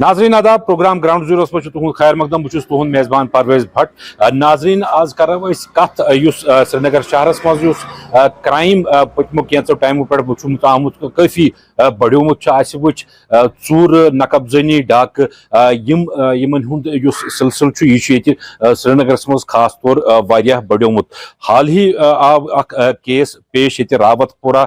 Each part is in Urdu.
ناظرین آداب پروگرام گراؤنڈ زیرو پہ تہد خیر مقدم بہت تہد میزبان پرویز بھٹ ناظرین آز کرو کت سری نگر شہرس مز کرائم پتمو کینچو ٹائمو پہ وچھمت آمت کافی بڑیومت وچ ژور نقب زنی ڈاکہ یمن ہند سلسلہ یہ سری نگرس مز خاص طور واریاہ بڑیومت حال ہی آو اخ کیس پیش یہ راوت پورہ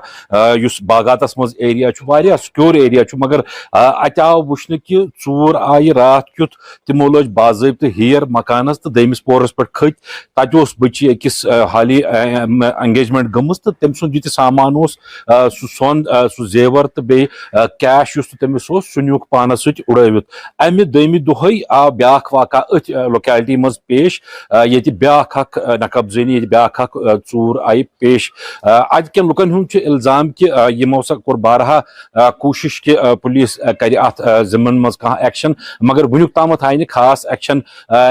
اس باغاتس مز ایریا واریاہ سکیور ایریا مگر ات آو وچھنے کہ ژور آئی رات کیت تمو لوج باضابطہ ہیر مکانس تو دمس پورس پہ کھت تتہ بچی اکس حالی انگیجمنٹ گمز تو تم سن یہ سامان سہ سون سہ زیور تو بی کیش تمس سہ نیوک پانس ست اڑوت امہ دمہ دہے آو بیاکھ واقعہ ات لوکیلٹی مز پیش یہ بیاکھ اخ نقب زنی یہ بیاکھ اخ ژور آئی پیش ات کن لکن ہند الزام کہ یمو سا کور بارہا کوشش کہ پولیس کر ات ضمن مز کھانا ایکشن مگر ونیک تامت آئی نہ خاص ایکشن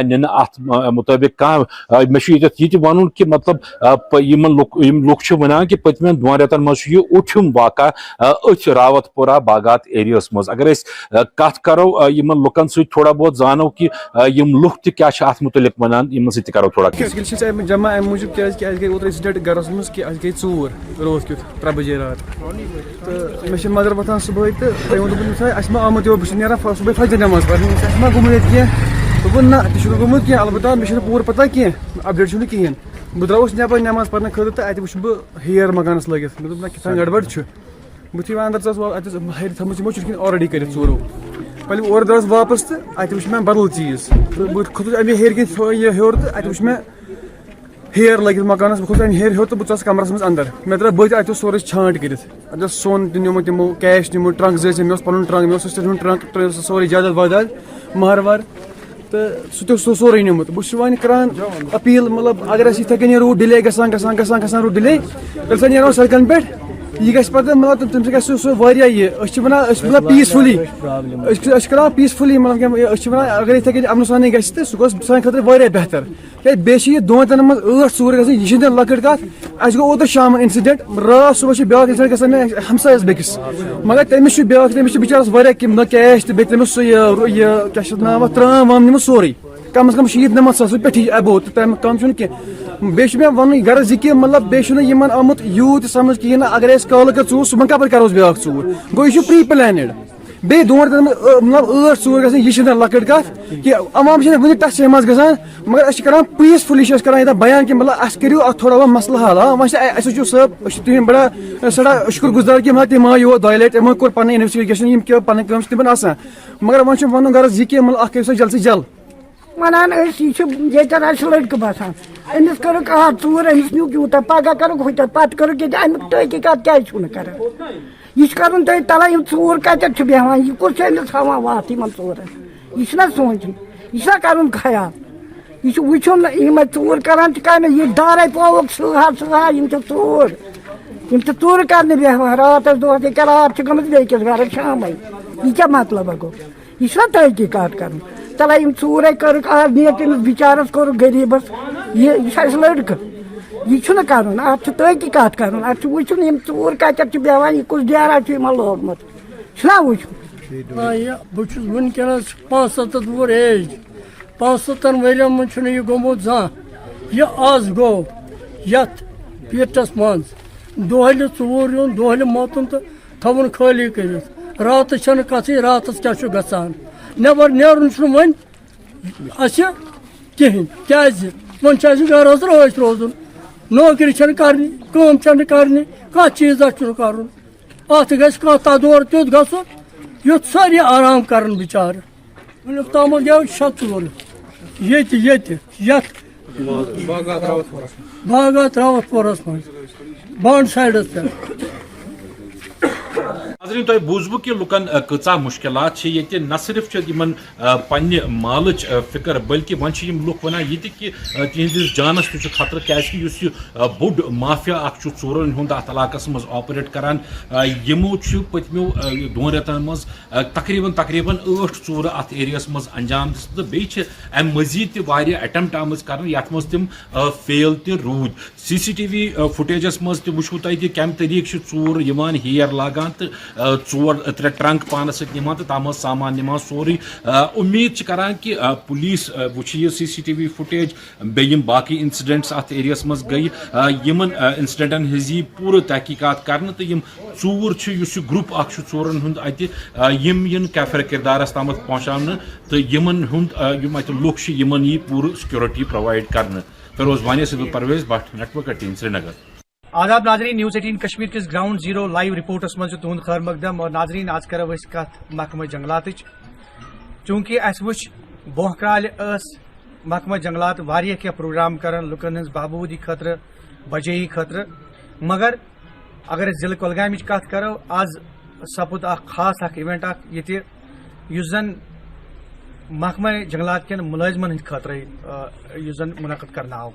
نن ات مطابق کھانا یہ ون کہ مطلب لوگ ونان کہ پتمین دون رتن مز یہ اٹھم واقعہ ات راوت پورہ باغات ایریاس مز اگر کت کرو یمن لکن ست تھوڑا بہت زانو کہ یم لوگ تہ کیا ات متعلق ونان یمن ست کرو تھوڑا جمع ام موجود کیا گئی اوتر انسیڈنٹ گرس مز کہ گئی ژور روز کیت 3 بجے رات تو مے مدر وتان صبح تو تم ووٚن اس ما آمت بہٕ چھُس نیران صبح فجر نماز پرنہِ اس ما گوٚمُت کینٛہہ دوٚپُن نہ تہِ چھُنہٕ گوٚمُت کینٛہہ البتہ مےٚ چھُنہٕ پوٗرٕ پتہ کینٛہہ اپڈیٹ چھُنہٕ کِہیٖنۍ بہٕ درٛاوُس نٮ۪بر نماز پرنہٕ خٲطرٕ تہٕ اتہِ وٕچھ بہٕ ہیر مکانس لٲگِتھ مےٚ دوٚپ نہ کیٛاہ تام گڑبڑ چھُ بہٕ یِتھُے وۄنۍ اندر ژاس اتہِ ٲس ہیرِ تھٲومٕژ یِمو چُٹھۍ کِنۍ آلریڈی کٔرِتھ ژوٗرو پَلہِ بہٕ اورٕ درٛاس واپس تہٕ اتہِ وٕچھ مےٚ بدل چیٖز تہٕ بہٕ کھوٚتُس امی ہیرِ کِنۍ ہیوٚر تہٕ اتہِ وٕچھ مےٚ ہیر لٲگِتھ مکانس بہٕ کھوٚتُس امہِ ہیرِ ہیوٚر تہٕ بہٕ ژاس کمرس منٛز اندر مےٚ درٛاو بٔتھۍ اتہِ اوس سورُے چھانٹ کٔرِتھ اتہِ اوس سۄن تہِ نیوٗمُت تِمو کیش نیوٗمُت ٹرنک زٕ ٲسۍ مےٚ اوس پنُن ٹرنک مےٚ اوس سِسٹر ہُنٛد ٹرنک سورُے جاداد واداد مہر وار تہٕ سُہ تہِ اوس سورُے نیوٗمُت بہٕ چھُس وۄنۍ کران اپیٖل مطلب اگر اَسہِ یِتھَے کٔنۍ روٗٹ ڈِلے گژھان روٗٹ ڈِلے تیٚلہِ سا نیرو سڑکن پٮ۪ٹھ یہ گژھِ پتہٕ مطلب تمہِ سۭتۍ گژھِ سُہ واریاہ یہِ أسۍ چھِ ونان أسۍ مطلب پیٖسفُلی أسۍ چھِ کران پیٖسفُلی مطلب أسۍ چھِ ونان اگر یِتھَے کٔنۍ امنہٕ سانٕے گژھِ تہٕ سُہ گوٚژھ سانہِ خٲطرٕ واریاہ بہتر کیازِ بیٚیہِ چھِ یہِ دۄن منٛز 8 ژوٗر گژھان یہِ چھِنہٕ لۄکٕٹ کتھ اَسہِ گوٚو اوترٕ شامن انسیڈنٹ راتھ صبح چھُ بیاکھ انسیڈنٹ گژھان مےٚ ہمسایس بیٚکِس مگر تٔمِس چھُ بیاکھ تٔمِس چھُ بِچارس واریاہ کینٛہہ کیش تہٕ بیٚیہِ تٔمِس سُہ یہِ کیاہ چھِ ناو اتھ ترام وام نِمُت سورُے کم از کم 90 ساس پٮ۪ٹھٕے ایبو تہٕ تَمہِ کم چھُنہٕ کینٛہہ بیٚیہِ چھُ مےٚ ونُن غرض یہِ کہِ مطلب بیٚیہِ چھُنہٕ یِمن آمُت یوٗت سمجھ کِہیٖنۍ نہٕ اگر أسۍ کالہٕ کٔر ژوٗر صُبحن کپٲرۍ کرو أسۍ بیاکھ ژوٗر گوٚو یہِ چھُ پری پلینڈ بیٚیہِ دۄن رٮ۪تن منٛز مطلب 8 ژوٗر گژھان یہِ چھِنہٕ لۄکٕٹ کتھ کہِ عوام چھِنہٕ وُنہِ تتھ جایہِ منٛز گژھان مگر أسۍ چھِ کران پیٖسفُلی چھِ أسۍ کران ییٚتٮ۪ن بیان کہِ مطلب اَسہِ کٔرِو اتھ تھوڑا بہت مسلہٕ حل وۄنۍ چھِ اَسہِ وٕچھِو صٲب أسۍ چھِ تُہٕنٛدۍ بڑا سٮ۪ٹھاہ شُکر گُزار کہِ مطلب تِم آے یور 2 لٹہِ یِمو کوٚر پنٕنۍ انویسٹِگیشن یِم کیٛاہ پنٕنۍ کٲم چھِ تِمن آسان مگر وۄنۍ چھُ ونُن غرض یہِ کہِ مطلب اکھ کٔرِو سا جلد سے جل ونان ییٚتٮ۪ن آسہِ لڑکہٕ باسان أمِس کٔرٕکھ ژوٗر أمِس نیوٗکھ یوٗتاہ پگہہ کٔرٕکھ ہُتٮ۪تھ پتہٕ کٔرٕکھ ییٚتہِ امیُک تحقیٖقات کیازِ چھُو نہٕ کران یہ کرُن تۄہہِ تلا یِم ژوٗر کتٮ۪تھ چھِ بیٚہوان یہِ کُس چھُ أمِس ہاوان وتھ یِمن ژوٗرن یہِ چھُنہ سونٛچُن یہِ چھُنہ کرُن خیال یہِ چھُ وٕچھُن یِم ژوٗر کران چھِ کامہِ یہِ دارے پووُکھ سٕہا یِم چھِ ژوٗر یِم چھِ ژوٗرٕ کرنہِ بیٚہوان راتس دۄہس ییٚکیٛاہ رات چھِ گٔمٕژ بیٚکِس گرس شامے یہِ کیٛاہ مطلبہ گوٚو یہِ چھُنہ تحقیٖقات کرُن تلا یِم ژوٗرے کٔرٕکھ آز نِیَکھ تٔمِس بِچارس کوٚرُکھ غریٖبس یہِ چھُ اَسہِ لڑکہٕ یہِ چھُنہٕ کرُن اتھ چھُ تحقیٖقات کرُن اتھ چھُ وٕچھُن یِم ژوٗر کتٮ۪تھ چھِ بیٚہوان یہِ کُس ڈیرا چھُ یِمن لوگمُت چھُنہ وٕچھُن بہٕ چھُس وٕنکیٚنس 75 وُہُر ایج 75 ؤرین منٛز چھُنہٕ یہِ گوٚمُت زانٛہہ یہِ آز گوٚو یتھ پیٖٹس منٛز دۄہلہِ ژوٗر یُن دۄہلہِ مۄتُن تہٕ تھاوُن خٲلی کٔرِتھ راتس چھنہٕ کتھٕے راتس کیاہ چھُ گژھان نٮ۪بر نیرُن چھُنہٕ وۄنۍ اَسہِ کِہیٖنۍ کیازِ وۄنۍ چھُ اَسہِ گرس رٲچھ روزُن نوکری چھنہٕ کرنہِ کٲم چھنہٕ کرنہِ کانٛہہ چیٖزا چھُنہٕ کرُن اتھ گژھِ کانٛہہ تدور تیُتھ گژھُن یُتھ سٲری آرام کرن بِچارٕ وُنیُک تامتھ گٔیو 6 ژوٗر ییٚتہِ یتھ باغات راوت پورس منٛز بانڈ سایڈس پٮ۪ٹھ ناظرین تۄہہِ بوٗزوٕ کہِ لُکن کۭژاہ مُشکِلات چھِ ییٚتہِ نہ صرف چھِ یِمن پننہِ مالٕچ فِکر بٔلکہِ وۄنۍ چھِ یِم لُکھ ونان یہِ تہِ کہِ تِہنٛدِس جانس تہِ چھُ خطرٕ کیازکہِ یُس یہِ بوٚڑ مافیا اکھ چھُ ژوٗرن ہُنٛد اتھ علاقس منٛز آپریٹ کران یِمو چھُ پٔتمیو 2 رٮ۪تن منٛز تقریٖبن 8 ژوٗرٕ اتھ ایریاہس منٛز انجام دِژ تہٕ بیٚیہِ چھِ امہِ مٔزیٖد تہِ واریاہ ایٹمپٹ آمٕژ کرنہٕ یتھ منٛز تِم فیل تہِ روٗدۍ CCTV فُٹیجس منٛز تہِ وٕچھوٕ تۄہہِ کہِ کمہِ طریٖقہٕ چھِ ژوٗر یِوان ہیر لاگان تہٕ ترٛےٚ ٹرنک پانس سۭتۍ نِوان تہٕ تتھ منٛز سامان نِوان سورُے اُمید چھِ کران کہِ پُلیٖس وٕچھِ یہِ CCTV فُٹیج بیٚیہِ یِم باقٕے اِنسِڈنٹس اتھ ایریاہس منٛز گٔیہِ یِمن اِنسِڈنٹن ہٕنٛز یی پوٗرٕ تحقیٖقات کرنہٕ تہٕ یِم ژوٗر چھِ یُس یہِ گرُپ اکھ چھُ ژورن ہُنٛد اتہِ یِم یِن کیفر کردارس تامتھ پہنچاونہٕ تہٕ یِمن ہُنٛد یِم اتہِ لُکھ چھِ یِمن یی پوٗرٕ سِکیورٹی پرووایڈ کرنہٕ. فیروز وانی سۭتۍ پرویز بٹ نیٹورک 18 سری نگر. آداب ناظرین، نیوز 18 کشمیر کس گراؤنڈ زیرو لائیو رپورٹس من تہد خیر مقدم. اور ناظرین آج کرو کت محکمہ جنگلات چونکہ اس وچ برہ کال محکمہ جنگلات واریاہ کینٛہہ پروگرام کران لکن ہز بہبودی خاطر بجائی خاطر، مگر اگر ضلع کۄلگامٕچ کت کرو آز سپُد اکھ خاص اکھ ایونٹ اکھ ییٚتہِ یُس زن محکمہ جنگلات کٮ۪ن ملٲزمن ہٕنٛدِ خٲطرٕ یُس زن منعقد کرنہٕ آو.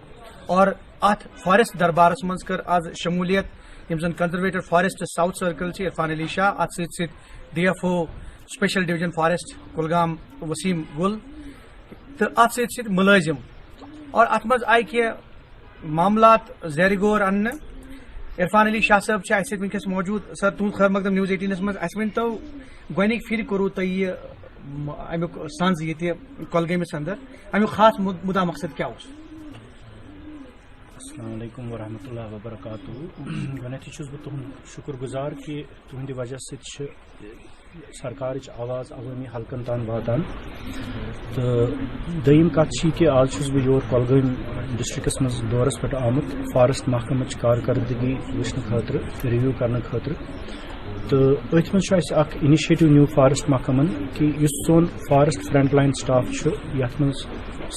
اور اتھ فارسٹ دربارس منٛز کٔر آز شمولیت یِم زن کنزرویٹر فارسٹ ساؤتھ سرکل چھِ عرفان علی شاہ، اتھ سۭتۍ سۭتۍ DFO special division forest Kulgam Waseem Gul تہٕ اتھ سۭتۍ سۭتۍ ملٲزم. اور اتھ منٛز آیہِ کینٛہہ معاملات زیر غور اننہٕ. عرفان علی شاہ صٲب چھِ اسہِ سۭتۍ وٕنکیٚس موجوٗد. سر تُہُنٛد خیر مقدم نیوز 18 منٛز اَسہِ ؤنۍتو گۄڈنِکۍ پھِرِ کوٚروٕ تۄہہِ یہِ امیُک سنٛز ییٚتہِ کۄلگٲمِس انٛدر، امیُک خاص مُدا مقصد کیٛاہ اوس؟ السلام علیکم ورحمۃ اللہ وبرکاتہ. گۄڈنٮ۪تھٕے چھُس بہٕ تُہُنٛد شُکُر گُزار کہِ تُہنٛدِ وجہ سۭتۍ چھِ سرکارٕچ آواز عوٲمی حلقن تام واتان. تہٕ دوٚیِم کتھ چھِ کہِ آز چھُس بہٕ یور کۄلگٲمۍ ڈسٹرکس منٛز دورس پٮ۪ٹھ آمُت فارسٹ محکمٕچ کارکردگی وٕچھنہٕ خٲطرٕ، رِوِو کرنہٕ خٲطرٕ. تہٕ أتھۍ منٛز چھُ اَسہِ اکھ اِنِشیٹِو نیوٗ فارسٹ محکمن کہِ یُس سون فارسٹ فرنٹ لاین سٹاف چھُ یتھ منٛز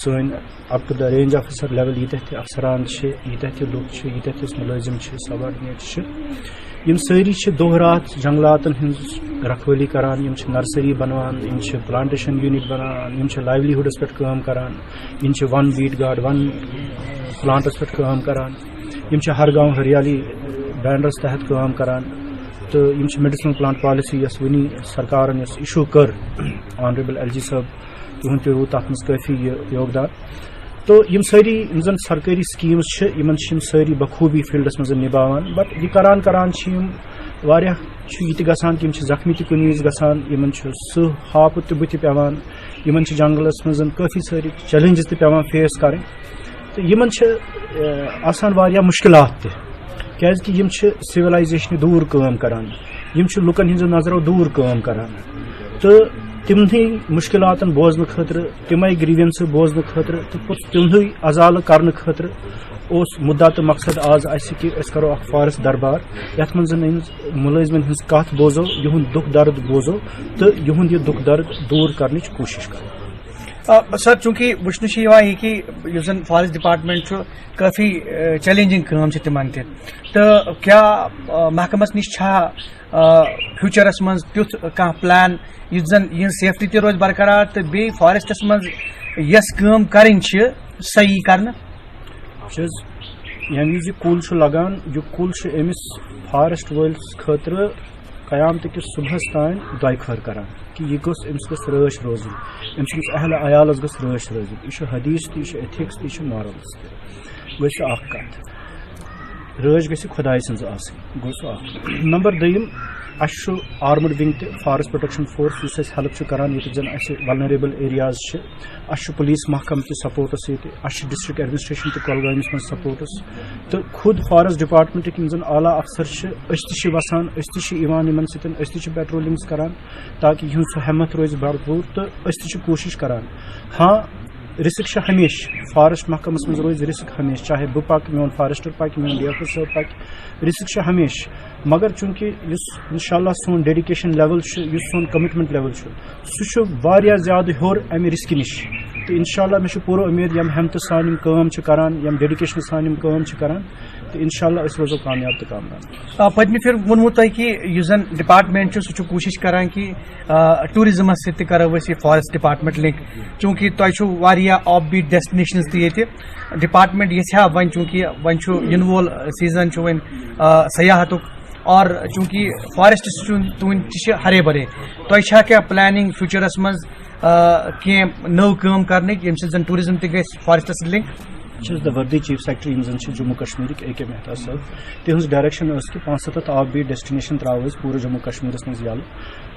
سٲنۍ up to the range officer level ییٖتیاہ تہِ افسران چھِ، ییٖتیاہ تہِ لُکھ چھِ، ییٖتیاہ تہِ مُلٲزِم چھِ، سبارڈِنیٹ چھِ، یِم سٲری چھِ دۄہ راتھ جنگلاتن ہٕنٛز رکھوٲلی کران. یِم چھِ نرسری بناوان، یِم چھِ پلانٹیشن یوٗنٹ بناوان، یِم چھِ لایولی ہُڈس پٮ۪ٹھ کٲم کران، یِم چھِ one bit God one plants پٮ۪ٹھ کٲم کران، یِم چھِ ہر گاؤں ہریالی بینرس تحت کٲم کران. تہٕ یِم چھِ میڈِسنل پلانٹ پالسی یۄس وٕنی سرکارن یۄس اِشوٗ کٔر آنریبل LG صٲب تُہُنٛد تہِ روٗد تتھ منٛز کٲفی یوگدان. تہٕ یِم سٲری یِم زن سرکٲری سکیٖمز چھِ یِمن چھِ یِم سٲری بخوٗبی فیٖلڈس منٛز نِباوان. بٹ یہِ کران چھِ یِم واریاہ چھُ یہِ تہِ گژھان کہِ یِم چھِ زخمی تہِ کُنہِ وِزِ گژھان، یِمن چھُ سٕہ ہاپُت تہِ بٕتھِ پیوان، یِمن چھِ جنگلس منٛز کٲفی سٲری چیلنجز تہِ پیوان فیس کرٕنۍ. تہٕ یِمن چھِ آسان واریاہ مُشکلات تہِ کیازکہِ یِم چھِ سِولایزیشنہِ دوٗر کٲم کران، یِم چھِ لُکن ہٕنٛزو نظرو دوٗر کٲم کران. تہٕ تِمنٕے مُشکلاتن بوزنہٕ خٲطرٕ، تِمے گریٖوینسہٕ بوزنہٕ خٲطرٕ تہٕ پوٚتُس تِمنٕے ازالہٕ کرنہٕ خٲطرٕ اوس مُدا تہٕ مقصد آز اَسہِ کہِ أسۍ کرو اکھ فارسٹ دربار یتھ منٛز مُلٲزمن ہٕنٛز کتھ بوزو، یِہُنٛد دُکھ درد بوزو تہٕ یِہُنٛد یہِ دُکھ درد دوٗر کرنٕچ کوٗشش کرو. سر چونکہ وٕچھنہٕ چھُ یِوان یہِ کہِ یُس زن فارسٹ ڈپارٹمنٹ چھُ کٲفی چیلنجنگ کٲم چھِ تِمن تہِ، تہٕ کیٛاہ محکمس نِش چھا فیوٗچرس منٛز تیُتھ کانٛہہ پلان یُس زن یِہنٛز سیفٹی تہِ روزِ برقرار تہٕ بیٚیہِ فارسٹس منٛز یۄس کٲم کرٕنۍ چھِ سۄ یی کرنہٕ؟ ییٚمہِ وِزِ کُل چھُ لگان، یہِ کُل چھُ أمِس فارسٹ وٲلِس خٲطرٕ قیامتٕکِس صبحس تانۍ دۄیہِ خٲر کران کہِ یہِ گوٚژھ أمِس گٔژھ رٲچھ روزٕنۍ، أمۍ سٕنٛدِس اہلِ عیالس گٔژھ رٲچھ روزٕنۍ. یہِ چھُ حدیث تہِ، یہِ چھُ ایتھکس تہِ، یہِ چھُ مارلز تہِ. گوٚو سُہ اکھ کتھ. رٲچھ گژھِ خۄداے سٕنٛز آسٕنۍ، گوٚو سُہ اکھ. نمبر دوٚیِم، اَسہِ چھُ آرمڈ ونگ تہِ فارسٹ پروٹیکشن فورس یُس اَسہِ ہیلپ چھُ کران ییٚتہِ زن اَسہِ ولنریبل ایریاز چھِ. اَسہِ چھُ پُلیٖس محکمہٕ تہِ سپورٹس ییٚتہِ، اَسہِ چھُ ڈسٹرکٹ ایڈمنسٹریشن تہِ کۄلگٲمِس منٛز سپورٹس، تہٕ خود فارسٹ ڈپارٹمنٹٕکۍ یِم زن اعلیٰ افسر چھِ أسۍ تہِ چھِ وسان، أسۍ تہِ چھِ یِوان یِمن سۭتۍ، أسۍ تہِ چھِ پیٹرولنگز کران تاکہِ یِہُنٛد سُہ ہیمت روزِ بھرپوٗر تہٕ أسۍ تہِ چھِ کوٗشش کران. ہاں رِسک چھِ ہمیشہِ فارسٹ محکمس منٛز روزِ رِسک ہمیشہِ، چاہے بہٕ پکہٕ، میون فارسٹر پکہِ، میون DFO صٲب پکہِ، رِسک چھِ ہمیشہِ. مگر چوٗنٛکہِ یُس انشاء اللہ سون ڈیڈِکیشن لیول چھُ، یُس سون کمٹمنٹ لیول چھُ، سُہ چھُ واریاہ زیادٕ ہیوٚر امہِ رِسکہِ نِش. تہٕ انشاء اللہ مےٚ چھُ پوٗرٕ اُمید ییٚمہِ ہیمتہٕ سان یِم کٲم چھِ کران، ییٚمہِ ڈیڈِکیشنہٕ سان یِم کٲم چھِ کران، تہٕ انشاء اللہ أسۍ روزو کامیاب تہٕ کامران. پٔتمہِ پھِرِ ووٚنوٕ تۄہہِ کہِ یُس زن ڈپارٹمنٹ چھُ سُہ چھُ کوٗشش کران کہِ ٹوٗرزمس سۭتۍ تہِ کرو أسۍ یہِ فارسٹ ڈپارٹمنٹ لِنک، چوٗنٛکہِ تۄہہِ چھُو واریاہ آف بیٖٹ ڈیسٹِنیشنز تہِ ییٚتہِ. ڈپارٹمنٹ یژھِ ہا وۄنۍ چوٗنٛکہِ وۄنۍ چھُ یِنہٕ وول سیٖزن چھُ وۄنۍ سیاحتُک، اور چوٗنٛکہِ فارسٹس تُہنٛدۍ تہِ چھِ ہرے بھرے، تۄہہِ چھا کیٛاہ پلاننگ فیوٗچرس منٛز کینٛہہ نٔو کٲم کرنٕکۍ ییٚمہِ سۭتۍ زن ٹوٗرزم تہِ گژھِ فارسٹس سۭتۍ link? the Vardi Chief Secretary in Jammu Kashmir AK Mehta sir. Tihun's direction is ki 5-7 offbeat destination travels pure Jammu Kashmir mein yalu.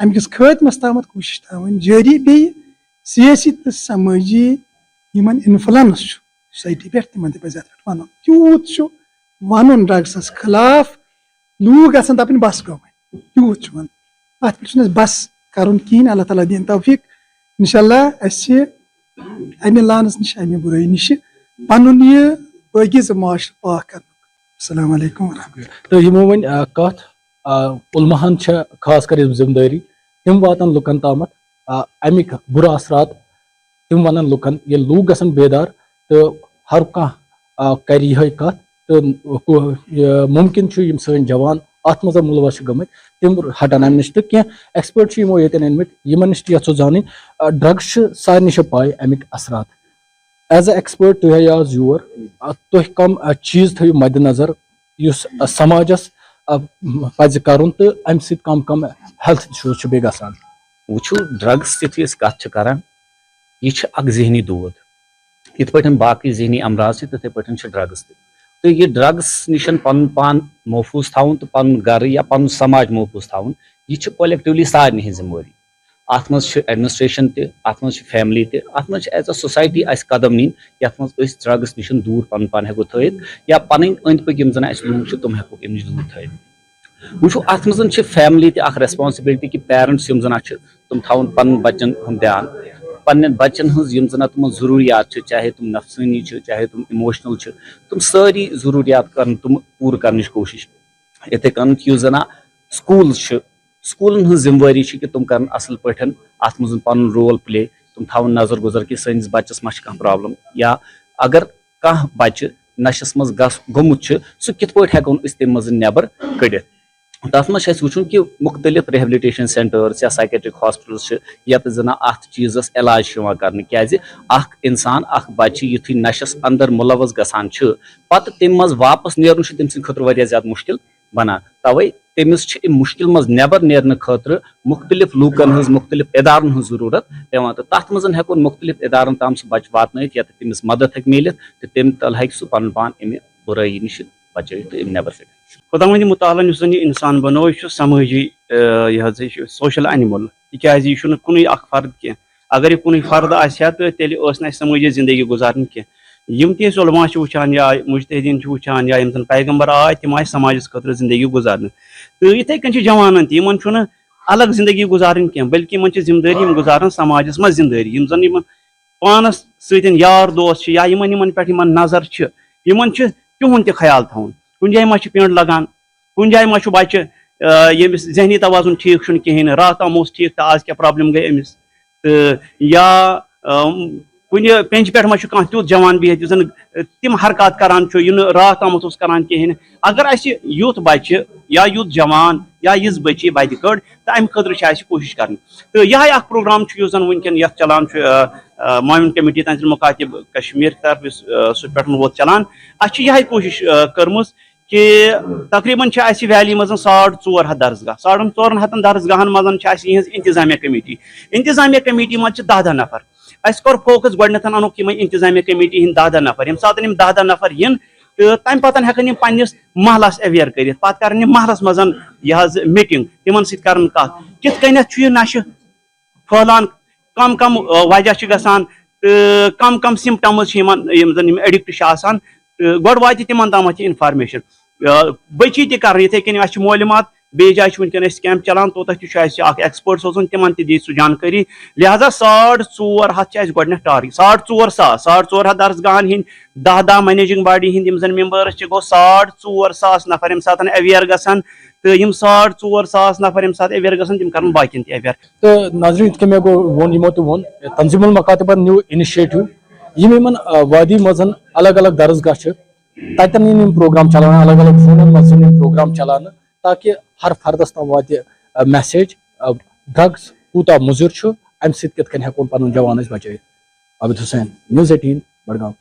امہِ کِس خٲتمَس تامَتھ کوٗشِش تھاوٕنۍ جٲری بیٚیہِ سیٲسی تہٕ سمٲجی یِمن اِنفلنس چھُ سوسایٹی پٮ۪ٹھ تِمن تہِ پَزِ اَتھ پٮ۪ٹھ وَنُن تیوٗت چھُ وَنُن ڈرٛگسَس خٕلاف لوٗکھ گژھن دَپٕنۍ بَس گوٚو وۄنۍ تیوٗت چھُ وَنُن اَتھ پٮ۪ٹھ چھُنہٕ اَسہِ بَس کَرُن کِہیٖنۍ اللہ تعالیٰ دِیِن توفیٖق اِنشاء اللہ اَسہِ چھِ اَمہِ لانَس نِش اَمہِ بُرٲیی نِشہِ پَنُن یہِ پٲکیٖزٕ معاشرٕ پاک کَرنُک السلام علیکُم ورحمتہ اللہ. تو یِمو وۄنۍ کَتھ علماہن چھےٚ خاص کر یِم ذِمہٕ دٲری تِم واتن لُکن تامَتھ اَمِکۍ بُرٕ اثرات تِم وَنن لُکن ییٚلہِ لوٗکھ گژھن بیدار تہٕ ہر کانٛہہ کَرِ یِہے کَتھ تہٕ مُمکِن چھُ یِم سٲنۍ جوان اَتھ منٛز مُلوث چھِ گٔمٕتۍ تِم ہٹن اَمہِ نِش تہٕ کینٛہہ ایٚکسپٲٹ چھِ یِمو ییٚتٮ۪ن أنمٕتۍ یِمن نِش تہِ یَژھو زانٕنۍ ڈرٛگٕس چھِ سارنٕے چھِ پاے اَمِکۍ اثرات ایز اے ایٚکسپٲٹ تُہۍ آیہِ آز یور تُہۍ کَم چیٖز تھٲیِو مدِ نظر یُس سماجس پَزِ کَرُن تہٕ اَمہِ سۭتۍ کم کم ہیلتھ اِشوٗز چھِ بیٚیہِ گژھان وٕچھو ڈرٛگٕس یُتھُے أسۍ کَتھ چھِ کَران یہِ چھِ اکھ ذہنی دود یِتھ پٲٹھۍ باقٕے ذہنی امراض چھِ تِتھَے پٲٹھۍ چھِ ڈرٛگٕس تہِ تہٕ یہِ ڈرٛگٕس نِش پَنُن پان محفوٗظ تھاوُن تہٕ پَنُن گرٕ یا پَنُن سماج محفوٗظ تھاوُن یہِ چھِ کولٮ۪کٹِولی سارنٕے ہِنٛز ذِمہٕ وٲری اَتھ منٛز چھِ ایڈمِنِسٹریشن تہِ اَتھ منٛز چھِ فیملی تہِ اَتھ منٛز چھِ ایز اے سوسایٹی اَسہِ قدم نِنۍ یَتھ منٛز أسۍ ڈرٛگٕس نِش دوٗر پَنُن پان ہٮ۪کو تھٲیِتھ یا پَنٕنۍ أنٛدۍ پٔکۍ یِم زَن اَسہِ لوٗکھ چھِ تِم ہٮ۪کوکھ اَمہِ نِش دوٗر تھٲیِتھ وٕچھو اَتھ منٛز چھِ فیملی تہِ اکھ ریسپانسِبلٹی کہِ پیرنٹس یِم زَن اَتھ چھِ تِم تھاوُن پَنُن بَچن ہُنٛد دھیان پنٕنٮ۪ن بَچن ہٕنٛز یِم زَن تِمن ضروٗریات چھِ چاہے تِم نفسٲنی چھِ چاہے تِم اِموشنل چھِ تِم سٲری ضروٗریات کَرن تِم پوٗرٕ کَرنٕچ کوٗشِش یِتھَے کٔنٮ۪تھ یُس زَن سکوٗلٕز چھِ سکوٗلن ہٕنٛز ذِمہٕ وٲری چھِ کہِ تِم کَرن اَصٕل پٲٹھۍ اَتھ منٛز پَنُن رول پٕلے تِم تھاوَن نظر گُزر کہِ سٲنِس بَچَس ما چھِ کانٛہہ پرٛابلِم یا اگر کانٛہہ بَچہِ نشَس منٛز گوٚمُت چھُ سُہ کِتھ پٲٹھۍ ہٮ۪کون أسۍ تَمہِ منٛز نٮ۪بر کٔڑِتھ تَتھ منٛز چھُ اَسہِ وٕچھُن کہِ مُختٔلِف رِہیبلِٹیشن سینٹٲرٕس یا سایکیٹرک ہاسپِٹلٕز چھِ یَتھ زَن اَتھ چیٖزَس علاج چھُ یِوان کرنہٕ کیازِ اکھ اِنسان اکھ بَچہِ یِتھُے نشَس اَندر مُلوث گژھان چھُ پَتہٕ تَمہِ منٛز واپَس نیرُن چھُ تٔمۍ سٕنٛدِ خٲطرٕ واریاہ زیادٕ مُشکِل بَنان تَوے تٔمِس چھِ اَمہِ مُشکِل منٛز نٮ۪بر نیرنہٕ خٲطرٕ مُختٔلِف لوٗکن ہٕنٛز مُختٔلِف اِدارن ہٕنٛز ضروٗرت پیٚوان تہٕ تَتھ منٛز ہٮ۪کون مُختٔلِف اِدارن تام سُہ بَچہِ واتنٲیِتھ یَتھ تٔمِس مدد ہٮ۪کہِ میٖلِتھ تہٕ تَمہِ تل ہٮ۪کہِ سُہ پَنُن پان اَمہِ بُرٲیی نِش بَچٲوِتھ تہٕ اَمہِ نٮ۪بر کٔڑِتھ خۄداوندِ مُتعالن یُس زن یہِ اِنسان بنوو یہِ چھُ سمٲجی یہِ حظ یہِ چھُ سوشل انِمل تِکیازِ یہِ چھُنہٕ کُنُے اکھ فرد کینٛہہ اگر یہِ کُنُے فرد آسہِ ہا تہٕ تیٚلہِ ٲس نہٕ اَسہِ سمٲجی زندگی گُزارٕنۍ کینٛہہ یِم تہِ أسۍ علما چھِ وٕچھان یا مُجتہدیٖن چھِ وٕچھان یا یِم زن پیغمبر آے تِم آے سماجس خٲطرٕ زندگی گُزارنہٕ تہٕ یِتھٕے کٔنۍ چھِ جوانن تہِ یِمن چھُنہٕ الگ زندگی گُزارٕنۍ کینٛہہ بٔلکہِ یِمن چھِ ذِمہٕ دٲری یِم گُزاران سماجس منٛز ذِمہٕ دٲری یِم زن یِمن پانس سۭتۍ یار دوس چھِ یا یِمن پٮ۪ٹھ یِمن نظر چھِ یِمن چھُ تِہُنٛد تہِ خیال تھاوُن کُنہِ جایہِ ما چھِ پینٛڈ لگان کُنہِ جایہِ ما چھُ بچہِ ییٚمِس ذہنی توازُن ٹھیٖک چھُنہٕ کِہینۍ نہٕ راتھ تام اوس ٹھیٖک تہٕ آز کیٛاہ پرابلِم گٔے أمِس تہٕ یا کُنہِ پینٛچہِ پٮ۪ٹھ ما چھُ کانٛہہ تیُتھ جوان بِہِتھ یُس زن تِم حرکات کران چھُ یہِ نہٕ راتھ تامَتھ اوس کران کِہینۍ نہٕ اگر اَسہِ یُتھ بچہِ یا یُتھ جوان یا یِژھ بٔچی بَتہِ کٔڑ تہٕ اَمہِ خٲطرٕ چھِ اَسہِ کوٗشِش کرٕنۍ تہٕ یِہے اکھ پروگرام چھُ یُس زن وٕنکیٚن یَتھ چلان چھُ معاوِن کمیٹی تنظیٖم مُکاتِب کشمیٖر طرفہٕ یُس سُہ پٮ۪ٹھ ووت چلان اَسہِ چھِ یِہے کوٗشِش کٔرمٕژ کہِ تقریٖبن چھِ اَسہِ ویلی منٛز 450 درسگاہ 450 درسگاہن منٛز چھِ اَسہِ یِہٕنٛز انتظامیہ کمیٹی منٛز چھِ 10 نفر اَسہِ کوٚر فوکس گۄڈٕنیتھ اَنوکھ یِمے انتظامیہ کمیٹی ہٕنٛدۍ 10 نفر ییٚمہِ ساتہٕ یِم 10 نفر یِن تہٕ تَمہِ پتہٕ ہٮ۪کن یِم پنٕنِس محلس ایویر کٔرِتھ پتہٕ کرن یِم محلس منٛز یہِ حظ میٖٹنگ تِمن سۭتۍ کرن کتھ کِتھ کٔنیتھ چھُ یہِ نشہٕ پھٔہلان کم کم وجہ چھِ گژھان تہٕ کم کم سِمپٹمٕز چھِ یِم زن یِم ایڈِکٹ چھِ آسان تہٕ گۄڈٕ واتہِ تِمن تامتھ یہِ انفارمیشن بٔچی تہِ کرٕنۍ یِتھٕے کٔنۍ اَسہِ چھِ معلوٗمات بیٚیہِ جایہِ چھُ وٕنکیٚن اَسہِ کیمپ چلان توٚتتھ تہِ چھُ اَسہِ اکھ ایکسپٲٹ سوزُن تِمن تہِ دی سُہ جانکٲری لہٰذا 450 چھِ اَسہِ گۄڈٕنیتھ ٹارگیٹ 450 درسگاہن ہٕنٛدۍ 10 منیجنگ باڈی ہٕنٛدۍ یِم زن ممبٲرٕس چھِ گوٚو 450 نفر ییٚمہِ ساتہٕ ایویر گژھن تہٕ یِم 450 نفر ییٚمہِ ساتہٕ ایویر گژھن تِم کرن باقین تہِ ایویر تہٕ ناظریٖن یِتھ کٔنۍ مےٚ ووٚن یِمو تہِ ووٚن تنظیٖم المکاتِبن نیوٗ اِنِشیٹِو یِمن وادی منٛز الگ الگ درسگاہ چھِ تَتٮ۪ن یِن یِم پروگرام چلاونہٕ الگ الگ زونن منٛز یِن یِم پروگرام چلاونہٕ تاکہِ ہر فردس تام واتہِ میسیج ڈرگس کوٗتاہ مُضِر چھُ اَمہِ سۭتۍ کِتھ کٔنۍ ہٮ۪کون پنُن جوان أسۍ بچٲوِتھ عابد حُسین News 18 بڈگام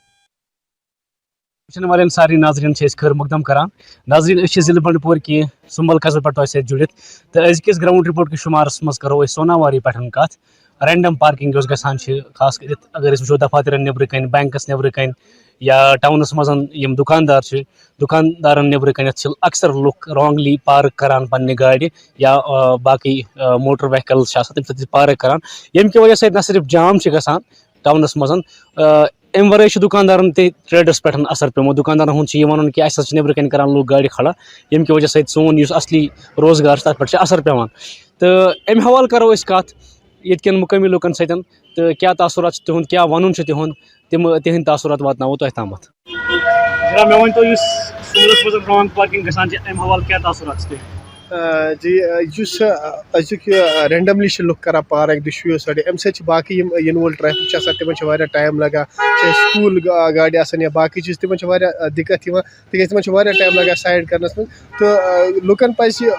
وٕچھن والٮ۪ن سارنٕے ناظریٖن چھِ أسۍ خٲر مقدم کران ناظریٖن أسۍ چھِ ضلعہٕ بنڈٕ پور کہِ سُمبل قصبہٕ پٮ۪ٹھ تۄہہِ سۭتۍ جُڑِتھ تہٕ أزکِس گراوُنٛڈ رِپورٹ کِس شُمارس منٛز کرو أسۍ سوناواری پٮ۪ٹھ کتھ رینڈم پارکنگ یۄس گژھان چھِ خاص کٔرِتھ اگر أسۍ وٕچھو دفاترن نیبرٕ کنۍ بینکس نیبرٕ کنۍ یا ٹاؤنس مز یم دکاندار دکاندارن نبر کنتھ اکثر لوک رانگلی پارک کران پنہ گاڑی یا باقی موٹر وہیکلز تم سات پارک کران یم کی وجہ سۭتۍ نہ صرف جام گژھان ٹاؤنس مز امہ ورٲے چھُ دُکاندارن تہِ ٹریڈس پٮ۪ٹھ اثر پیومُت دُکاندارن ہُنٛد چھُ یہِ وَنُن کہِ اَسہِ ہسا چھِ نیٚبرٕ کَنۍ کران لُکھ گاڑِ کھڑا ییٚمہِ کہِ وجہ سۭتۍ سون یُس اصلی روزگار چھُ تَتھ پٮ۪ٹھ چھُ اثر پیوان تہٕ امہِ حوالہٕ کرو أسۍ کتھ ییٚتہِ کٮ۪ن مُقٲمی لُکن سۭتۍ تہٕ کیٛاہ تاثرات چھِ تِہُنٛد کیٛاہ وَنُن چھُ تِہُنٛد تِہنٛدۍ تاثرات واتناوو تۄہہِ تامتھ جناب مےٚ ؤنۍتو یُس سکوٗلس منٛز رانگ پارکنگ گژھان چھِ امہِ حوالہٕ کیٛاہ تاثرات چھِ تۄہہِ جی یُس أزیُک یہِ رینڈملی چھِ لُکھ کران پارک دۄشوٕیو سایڈٕ اَمہِ سۭتۍ چھِ باقٕے یِم یِنہٕ وول ٹریفِک چھُ آسان تِمن چھُ واریاہ ٹایم لگان چاہے سکوٗل گاڑِ آسن یا باقٕے چیٖز تِمن چھِ واریاہ دِقت یِوان تِکیازِ تِمن چھُ واریاہ ٹایم لگان سایڈ کرنس منٛز تہٕ لُکن پزِ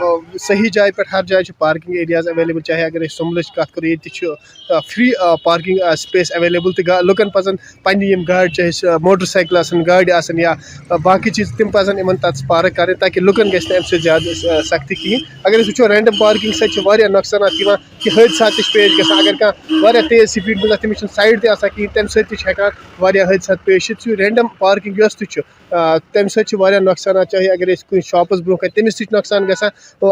صحیح جایہِ پٮ۪ٹھ ہر جایہِ چھِ پارکنگ ایریاز ایویلیبل چاہے اگر أسۍ سُمبلٕچ کتھ کرو ییٚتہِ تہِ چھُ فری پارکنگ سپیس ایویلیبل تہٕ لُکن پزن پننہِ یِم گاڑِ چاہے موٹر سایکل آسن گاڑِ آسن یا باقٕے چیٖز تِم پزن یِمن تتس پارک کرٕنۍ تاکہِ لُکن گژھِ نہٕ امہِ سۭتۍ زیادٕ سختی کِہینۍ اگر أسۍ وٕچھو رینڈم پارکنگ سۭتۍ چھِ واریاہ نۄقصانات یِوان کہِ حٲدثات تہِ چھِ پیش گژھان اگر کانٛہہ واریاہ تیز سپیڈ منٛز تٔمِس چھُنہٕ سایڈ تہِ آسان کِہینۍ تمہِ سۭتۍ تہِ چھِ ہٮ۪کان واریاہ حٲدثات پیش یِتھ یہِ رینڈم پارکنگ یۄس تہِ چھُ تمہِ سۭتۍ چھِ واریاہ نۄقصانات چاہے اگر أسۍ کُنہِ شاپس برونٛہہ کنہِ تٔمِس تہِ چھُ نۄقصان گژھان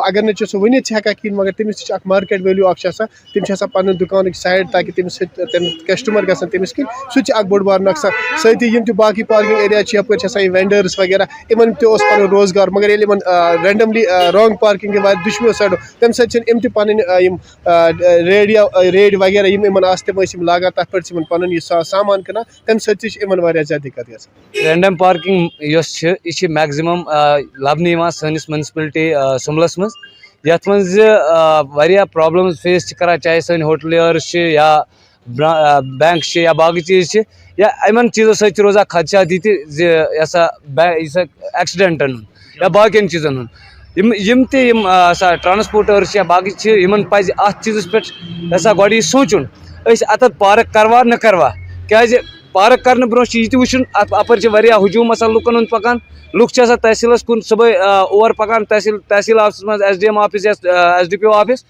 اگر نہٕ ژےٚ سُہ ؤنِتھ چھِ ہٮ۪کان کِہینۍ مگر تٔمِس تہِ چھُ اکھ مارکیٹ ویلیوٗ اکھ چھُ آسان تِم چھِ آسان پنُن دُکانٕکۍ سایڈ تاکہِ تٔمِس سۭتۍ تِم کسٹمر گژھن تٔمِس کِنۍ سُہ تہِ چھُ اکھ بوٚڑ بار نۄقصان سۭتی یِم تہِ باقٕے پارکنگ ایریا چھِ یپٲرۍ چھِ آسان یِم وینڈٲرٕس وغیرہ یِمن تہِ اوس پنُن روزگار مگر ییٚلہِ یِمن رینڈملی رانگ پارکنگ گٔے دۄشوٕیو سایڈو تمہِ سۭتۍ چھِنہٕ یِم تہِ پنٕنۍ یِم ریڈ وغیرہ یِم یِمن آسہٕ تِم ٲسۍ یِم لاگان تتھ پٮ۪ٹھ چھِ یِمن پنُن یہِ سامان کٕنان تمہِ سۭتۍ تہِ چھِ یِمن واریاہ زیادٕ دِقت گژھان رینڈم پارکنگ یۄس چھِ یہِ چھِ میکزِمم لبنہٕ یِوان سٲنِس منسپلٹی سُمبلس منٛز یتھ منٛز زِ واریاہ پرابلمز فیس چھِ کران چاہے سٲنۍ ہوٹلِیٲرٕس چھِ یا بینک چھِ یا باقٕے چیٖز چھِ یا یِمن چیٖزو سۭتۍ چھِ روزان خدشات یہِ تہِ زِ یہِ ہسا ایکسِڈنٹن ہُنٛد یا باقین چیٖزن ہُنٛد یِم تہِ یِم ہسا ٹرانسپوٹٲرٕس چھِ یا باقٕے چھِ یِمن پزِ اتھ چیٖزس پٮ۪ٹھ ہسا گۄڈٕ یہِ سونٛچُن أسۍ اتٮ۪تھ پارک کروا نہ کروا کیازِ پارک کرنہٕ برونٛہہ چھُ یہِ تہِ وٕچھُن اپٲرۍ چھِ واریاہ ہجوٗم آسان لُکن ہُنٛد پکان لُکھ چھِ آسان تحصیلس کُن صبحٲے اور پکان تحصیل آفسس منٛز SDM آفِس یا SDPO آفِس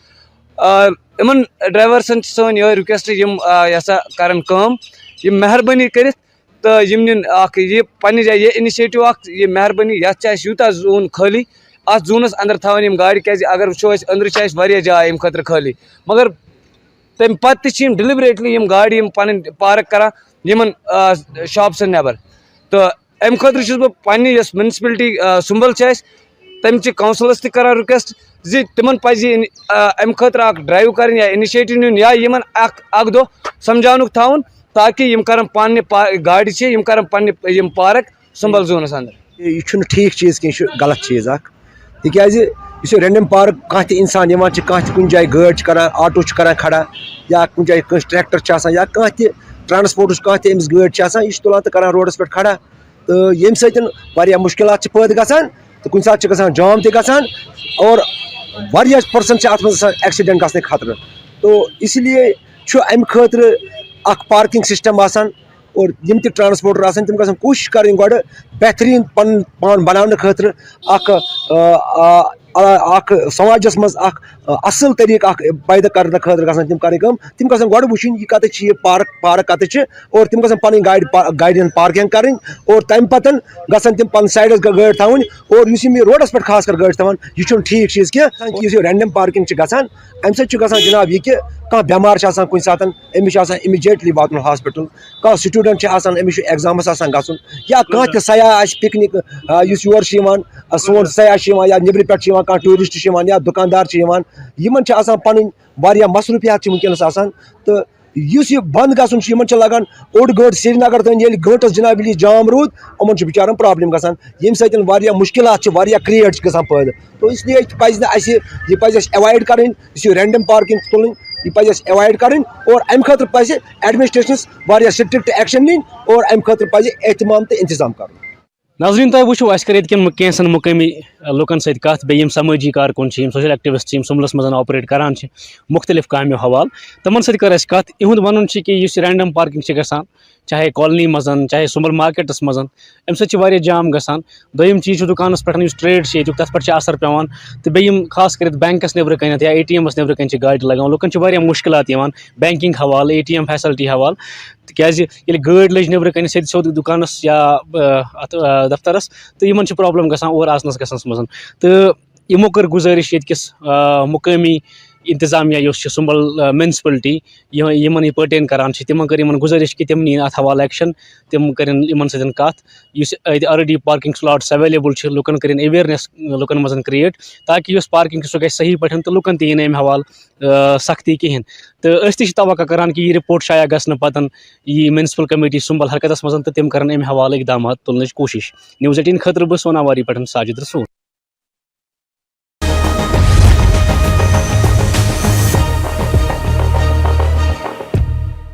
یِمن ڈرایورسن چھِ سٲنۍ یِہوے رِکویسٹ یِم یہِ ہسا کرن کٲم یِم مہربٲنی کٔرِتھ تہٕ یِم نِن اکھ یہِ پننہِ جایہِ یہِ اِنِشیٹِو اکھ یہِ مہربٲنی یتھ چھِ اَسہِ یوٗتاہ زوٗن خٲلی اتھ زوٗنس اندر تھاوٕنۍ یِم گاڑِ کیازِ اگر وٕچھو أسۍ أنٛدرٕ چھِ اَسہِ واریاہ جاے امہِ خٲطرٕ خٲلی مگر تمہِ پتہٕ تہِ چھِ یِم ڈِلِبریٹلی یِم گاڑِ یِم پنٕنۍ پارک کران یِمن شاپسن نٮ۪بر تہٕ امہِ خٲطرٕ چھُس بہٕ پننہِ یۄس منسپلٹی سُمبل چھِ اَسہِ تمچہِ کونسلس تہِ کران رِکویسٹ زِ تِمن پزِ امہِ خٲطرٕ اکھ ڈرایو کرٕنۍ یا اِنِشیٹِو نیُن یا یِمن اکھ دۄہ سمجاونُک تھاوُن تاکہِ یِم کرن پننہِ گاڑِ چھِ یِم کرن پننہِ یِم پارک سُمبل زونس اندر یہِ چھُنہٕ ٹھیٖک چیٖز کینٛہہ یہِ چھُ غلط چیٖز اکھ تِکیازِ یُس یہِ رینڈم پارک کانٛہہ تہِ اِنسان یِوان چھِ کانٛہہ تہِ کُنہِ جایہِ گٲڑۍ چھِ کران آٹوٗ چھِ کران کھڑا یا کُنہِ جایہِ کٲنٛسہِ ٹریکٹر چھُ آسان یا کانٛہہ تہِ ٹرانسپوٹٕچ کانٛہہ تہِ أمِس گٲڑۍ چھِ آسان یہِ چھِ تُلان تہٕ کران روڈس پٮ۪ٹھ کھڑا تہٕ ییٚمہِ سۭتۍ واریاہ مُشکِلات چھِ پٲدٕ گژھان تہٕ کُنہِ ساتہٕ چھِ گژھان جام تہِ گژھان اور واریاہ پٔرسنٹ چھِ اتھ منٛز آسان ایکسِڈنٹ گژھنٕکۍ خطرٕ تو اسی لیے چھُ امہِ خٲطرٕ اکھ پارکنگ سسٹم آسان اور یِم تہِ ٹرانسپوٹر آسان تِم گژھن کوٗشِش کرٕنۍ گۄڈٕ بہتریٖن پنُن پان بناونہٕ خٲطرٕ اکھ سماجس منٛز اکھ اصل طریٖقہٕ اکھ پٲدٕ کرنہٕ خٲطرٕ گژھن تِم کرٕنۍ کٲم تِم گژھن گۄڈٕ وٕچھِنۍ یہِ کتٮ۪تھ چھِ یہِ پارک کتٮ۪تھ چھِ اور تِم گژھن پنٕنۍ گاڑِ ہٕنٛز پارکنگ کرٕنۍ اور تمہِ پتہٕ گژھن تِم پنٕنۍ سایڈس گٲڑۍ تھاوٕنۍ اور یُس یِم یہِ روڈس پٮ۪ٹھ خاص کر گٲڑۍ چھِ تھاوان یہِ چھُنہٕ ٹھیٖک چیٖز کینٛہہ یُس یہِ رینڈم پارکنگ چھِ گژھان امہِ سۭتۍ چھُ گژھان جناب یہِ کہِ کانٛہہ بٮ۪مار چھُ آسان کُنہِ ساتہٕ أمِس چھُ آسان اِمِجیٹلی واتُن ہاسپِٹل کانٛہہ سٹوٗڈنٹ چھُ آسان أمِس چھُ ایگزامس آسان گژھُن یا کانٛہہ تہِ سیاح آسہِ پِکنِک یُس یور چھُ یِوان سون سیاح چھُ یِوان یا نیٚبرٕ پٮ۪ٹھ چھُ یِوان کانٛہہ ٹوٗرِسٹ چھُ یِوان یا دُکاندار چھِ یِوان یِمن چھِ آسان پنٕنۍ واریاہ مصروٗفیات چھِ وٕنکیٚنس آسان تہٕ یُس یہِ بنٛد گژھُن چھُ یِمن چھُ لگان اوٚڑ گٲنٛٹہٕ سرینگر تام ییٚلہِ گٲنٛٹس جناب ییٚلہِ جام روٗد یِمن چھُ بِچارن پرابلِم گژھان ییٚمہِ سۭتۍ واریاہ مُشکِلات چھِ واریاہ کریٹ چھِ گژھان پٲدٕ تو اس لیے پزِ نہٕ اَسہِ یہِ پزِ اَسہِ ایوایڈ کرٕنۍ یُس یہِ رینڈم پارکنگ تُلٕنۍ یہِ پزِ اَسہِ ایوایڈ کرٕنۍ اور امہِ خٲطرٕ پزِ ایڈمنسٹریشنس واریاہ سٹرکٹ ایکشن نِنۍ اور امہِ خٲطرٕ پزِ احتمام تہٕ انتظام کرُن ناظریٖن تۄہہِ وٕچھو اَسہِ کٔر ییٚتہِ کینٛژن مُقٲمی لُکن سۭتۍ کتھ بیٚیہِ یِم سمٲجی کارکُن چھِ یِم سوشل ایکٹِوِسٹ چھِ یِم سُمبلس منٛز آپریٹ کران چھِ مُختٔلِف کامیو حوالہٕ تِمن سۭتۍ کٔر اَسہِ کتھ یِہُنٛد وَنُن چھُ کہِ یُس یہِ رینڈم پارکنگ چھِ گژھان چاہے کالنی مزن چاہے سمبل مارکیٹس مزن امہ سۭتۍ جام گژھان دوٚیِم چیٖز چھُ دُکانَس پٮ۪ٹھ یُس ٹرٛیڈ چھِ ییٚتیُک تَتھ پٮ۪ٹھ چھِ اثر پیٚوان تہٕ بیٚیہِ یِم خاص کٔرِتھ بینٛکَس نیٚبرٕ کَنٮ۪تھ یا ATM نیٚبرٕ کَنۍ چھِ گاڑِ لگان لُکَن چھِ واریاہ مُشکلات یِوان بینٛکِنٛگ حوالہٕ ATM فیسَلٹی حوالہٕ تِکیٛازِ ییٚلہِ گٲڑۍ لٔج نیٚبرٕ کَنہِ سیوٚد دُکانَس یا اَتھ دفترَس تہٕ یِمَن چھِ پرٛابلِم گژھان اور اژنَس گژھنَس منٛز تہٕ یِمو کٔر گُزٲرِش ییٚتکِس مُقٲمی انتظامیہ یُس چھِ سُمبل میونسپلٹی یِمن یہِ پٔرٹین کران چھِ تِمن کٔر یِمن گُزٲرِش کہِ تِم نِیِن اَتھ حوالہٕ ایکشن تِم کٔرِنۍ یِمن سۭتۍ کَتھ یُس اَتہِ آلریڈی پارکنگ سلاٹٕس ایویلیبل چھِ لُکن کٔرِنۍ ایویرنیس لُکن منٛز کریٹ تاکہِ یۄس پارکنگ چھِ سۄ گژھِ صحیح پٲٹھۍ تہٕ لُکن تہِ یی نہٕ اَمہِ حوالہٕ سختی کِہینۍ تہٕ أسۍ تہِ چھِ توقع کران کہِ یہِ رِپورٹ شایع گژھنہٕ پتہٕ یی میونسپل کمیٹی سُمبل حرکتس منٛز تہٕ تِم کرن اَمہِ حوالہٕ اقدامات تُلنٕچ کوٗشش نِوٕز 18 خٲطرٕ بہٕ سوناواری پٮ۪ٹھ ساجد رسول